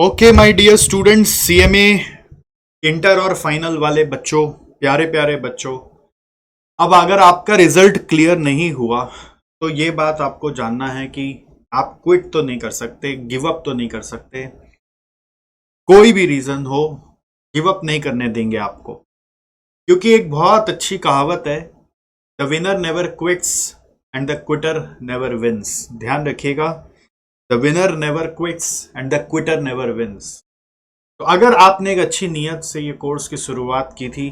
Okay my dear students, CMA inter और final वाले बच्चों, प्यारे प्यारे बच्चों, अब अगर आपका रिजल्ट क्लियर नहीं हुआ तो ये बात आपको जानना है कि आप क्विट तो नहीं कर सकते, गिव अप तो नहीं कर सकते। कोई भी रीजन हो, गिव अप नहीं करने देंगे आपको, क्योंकि एक बहुत अच्छी कहावत है, the winner never quits and the quitter never wins. ध्यान रखिएगा, the winner never quits and the quitter never wins. तो अगर आपने एक अच्छी नीयत से ये कोर्स की शुरुआत की थी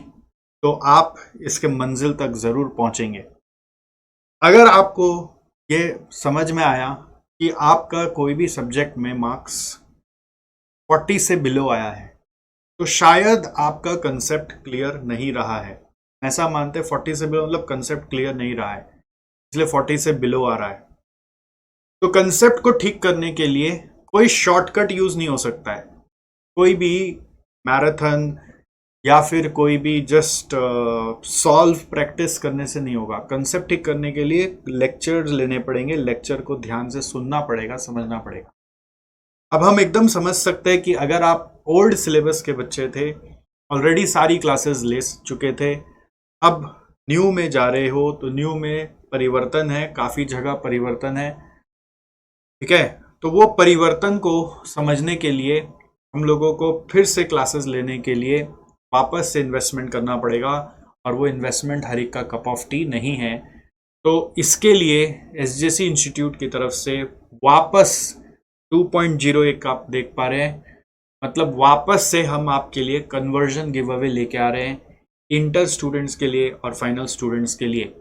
तो आप इसके मंजिल तक जरूर पहुंचेंगे। अगर आपको ये समझ में आया कि आपका कोई भी सब्जेक्ट में मार्क्स 40 से बिलो आया है तो शायद आपका कंसेप्ट क्लियर नहीं रहा है। ऐसा मानते 40 से बिलो मतलब कंसेप्ट क्लियर नहीं रहा है, इसलिए 40 से बिलो आ रहा है। तो कंसेप्ट को ठीक करने के लिए कोई शॉर्टकट यूज नहीं हो सकता है। कोई भी मैराथन या फिर कोई भी जस्ट सॉल्व प्रैक्टिस करने से नहीं होगा। कंसेप्ट ठीक करने के लिए लेक्चर्स लेने पड़ेंगे, लेक्चर को ध्यान से सुनना पड़ेगा, समझना पड़ेगा। अब हम एकदम समझ सकते हैं कि अगर आप ओल्ड सिलेबस के बच्चे थे, ऑलरेडी सारी क्लासेस ले चुके थे, अब न्यू में जा रहे हो तो न्यू में परिवर्तन है, काफ़ी जगह परिवर्तन है, ठीक है। तो वो परिवर्तन को समझने के लिए हम लोगों को फिर से क्लासेस लेने के लिए वापस से इन्वेस्टमेंट करना पड़ेगा, और वो इन्वेस्टमेंट हर एक का कप ऑफ टी नहीं है। तो इसके लिए एसजेसी इंस्टीट्यूट की तरफ से वापस 2.0 एक आप देख पा रहे हैं, मतलब वापस से हम आपके लिए कन्वर्जन गिव अवे लेके आ रहे हैं, इंटर स्टूडेंट्स के लिए और फाइनल स्टूडेंट्स के लिए।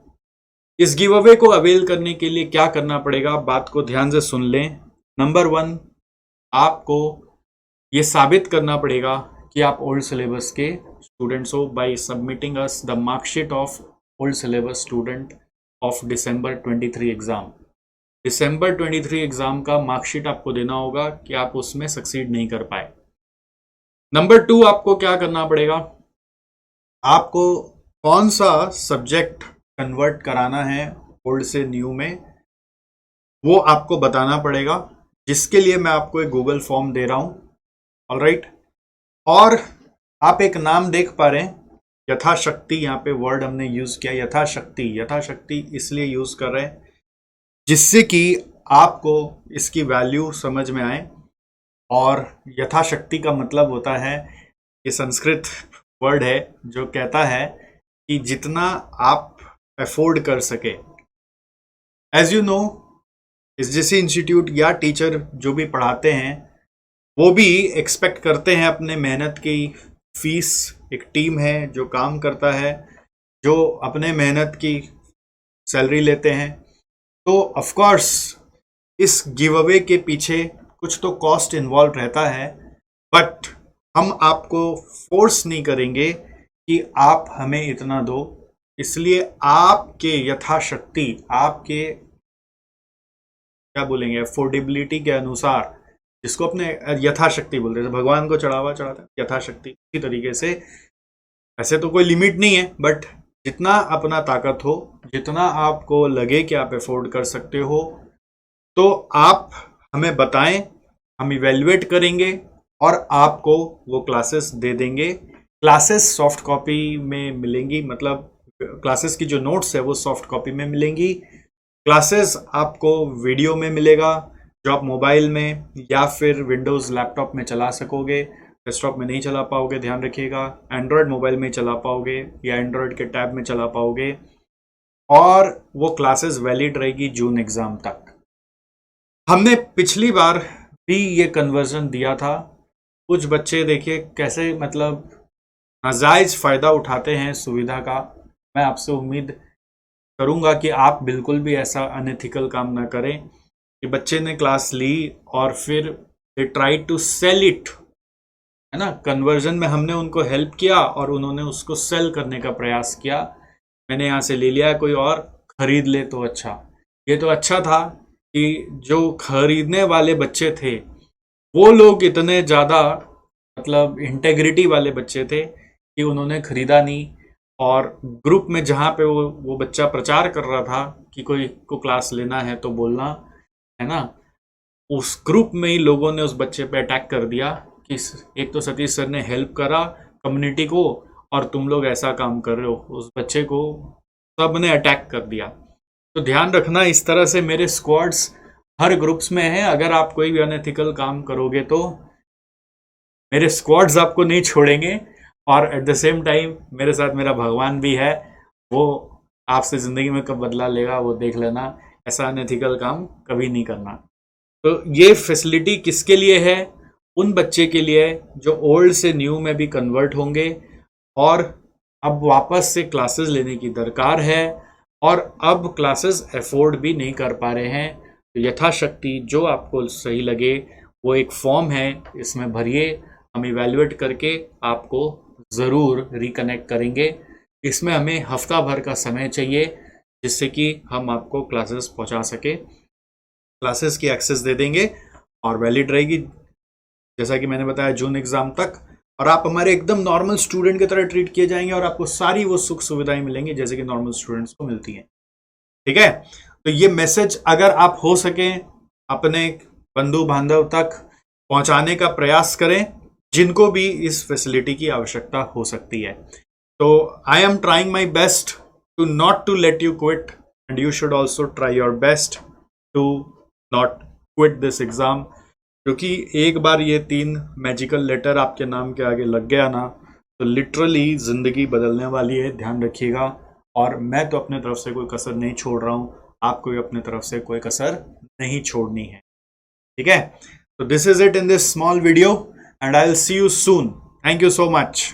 इस गिव अवे को अवेल करने के लिए क्या करना पड़ेगा, बात को ध्यान से सुन लें। नंबर 1, आपको ये साबित करना पड़ेगा कि आप ओल्ड सिलेबस के स्टूडेंट्स हो by submitting us the marksheet of old syllabus student of December 23 exam. दिसंबर 23 एग्जाम का मार्कशीट आपको देना होगा कि आप उसमें सक्सीड नहीं कर पाए। नंबर 2, आपको क्या करना पड़ेगा, आपको कौन सा सब्जेक्ट कन्वर्ट कराना है ओल्ड से न्यू में, वो आपको बताना पड़ेगा, जिसके लिए मैं आपको एक गूगल फॉर्म दे रहा हूं। ऑलराइट, और आप एक नाम देख पा रहे हैं, यथाशक्ति, यहाँ पे वर्ड हमने यूज किया यथाशक्ति। यथाशक्ति इसलिए यूज कर रहे हैं जिससे कि आपको इसकी वैल्यू समझ में आए। और यथाशक्ति का मतलब होता है, ये संस्कृत वर्ड है जो कहता है कि जितना आप अफोर्ड कर सके। As you know, SJC institute या टीचर जो भी पढ़ाते हैं वो भी एक्सपेक्ट करते हैं अपने मेहनत की फीस। एक टीम है जो काम करता है, जो अपने मेहनत की सैलरी लेते हैं। तो ऑफ कोर्स इस गिव अवे के पीछे कुछ तो कॉस्ट इन्वॉल्व रहता है, बट हम आपको फोर्स नहीं करेंगे कि आप हमें इतना दो। इसलिए आपके यथाशक्ति, आपके क्या बोलेंगे, अफोर्डेबिलिटी के अनुसार, जिसको अपने यथाशक्ति बोलते हैं, भगवान को चढ़ावा चढ़ाते हैं यथाशक्ति, इसी तरीके से। ऐसे तो कोई लिमिट नहीं है, बट जितना अपना ताकत हो, जितना आपको लगे कि आप अफोर्ड कर सकते हो, तो आप हमें बताएं, हम इवेल्युएट करेंगे और आपको वो क्लासेस दे देंगे। क्लासेस सॉफ्ट कॉपी में मिलेंगी, मतलब क्लासेस की जो नोट्स है वो सॉफ्ट कॉपी में मिलेंगी। क्लासेस आपको वीडियो में मिलेगा जो आप मोबाइल में या फिर विंडोज़ लैपटॉप में चला सकोगे, डेस्कटॉप में नहीं चला पाओगे, ध्यान रखिएगा। एंड्रॉयड मोबाइल में चला पाओगे या एंड्रॉयड के टैब में चला पाओगे, और वो क्लासेस वैलिड रहेगी जून एग्ज़ाम तक। हमने पिछली बार भी ये कन्वर्जन दिया था। कुछ बच्चे देखिए कैसे, मतलब नाजायज़ फ़ायदा उठाते हैं सुविधा का। मैं आपसे उम्मीद करूंगा कि आप बिल्कुल भी ऐसा अनएथिकल काम ना करें कि बच्चे ने क्लास ली और फिर they try to sell it, है ना। कन्वर्जन में हमने उनको हेल्प किया और उन्होंने उसको सेल करने का प्रयास किया। मैंने यहाँ से ले लिया, कोई और खरीद ले तो अच्छा। ये तो अच्छा था कि जो खरीदने वाले बच्चे थे वो लोग इतने ज़्यादा, मतलब इंटेग्रिटी वाले बच्चे थे कि उन्होंने खरीदा नहीं, और ग्रुप में जहाँ पे वो बच्चा प्रचार कर रहा था कि कोई को क्लास लेना है तो बोलना, है ना, उस ग्रुप में ही लोगों ने उस बच्चे पे अटैक कर दिया कि एक तो सतीश सर ने हेल्प करा कम्युनिटी को और तुम लोग ऐसा काम कर रहे हो, उस बच्चे को सब ने अटैक कर दिया। तो ध्यान रखना, इस तरह से मेरे स्क्वाड्स हर ग्रुप्स में है। अगर आप कोई भी अनएथिकल काम करोगे तो मेरे स्क्वाड्स आपको नहीं छोड़ेंगे, और एट द सेम टाइम मेरे साथ मेरा भगवान भी है, वो आपसे जिंदगी में कब बदला लेगा वो देख लेना। ऐसा अनएथिकल काम कभी नहीं करना। तो ये फैसिलिटी किसके लिए है? उन बच्चे के लिए जो ओल्ड से न्यू में भी कन्वर्ट होंगे और अब वापस से क्लासेस लेने की दरकार है और अब क्लासेस अफोर्ड भी नहीं कर पा रहे हैं। तो यथाशक्ति जो आपको सही लगे वो एक फॉर्म है, इसमें भरिए, हम इवैल्यूएट करके आपको ज़रूर रिकनेक्ट करेंगे। इसमें हमें हफ्ता भर का समय चाहिए जिससे कि हम आपको क्लासेस पहुंचा सके। क्लासेस की एक्सेस दे देंगे और वैलिड रहेगी जैसा कि मैंने बताया जून एग्जाम तक, और आप हमारे एकदम नॉर्मल स्टूडेंट की तरह ट्रीट किए जाएंगे और आपको सारी वो सुख सुविधाएं मिलेंगी जैसे कि नॉर्मल स्टूडेंट्स को मिलती हैं। ठीक है, तो ये मैसेज अगर आप हो सके अपने बंधु बांधव तक पहुंचाने का प्रयास करें जिनको भी इस फैसिलिटी की आवश्यकता हो सकती है। तो I am trying my best to not to let you quit and you should also try your best to not quit this exam, क्योंकि एक बार ये 3 मैजिकल लेटर आपके नाम के आगे लग गया ना तो लिटरली जिंदगी बदलने वाली है, ध्यान रखिएगा। और मैं तो अपने तरफ से कोई कसर नहीं छोड़ रहा हूं, आपको भी अपने तरफ से कोई कसर नहीं छोड़नी है। ठीक है, तो this is it in this small video and I will see you soon. Thank you so much.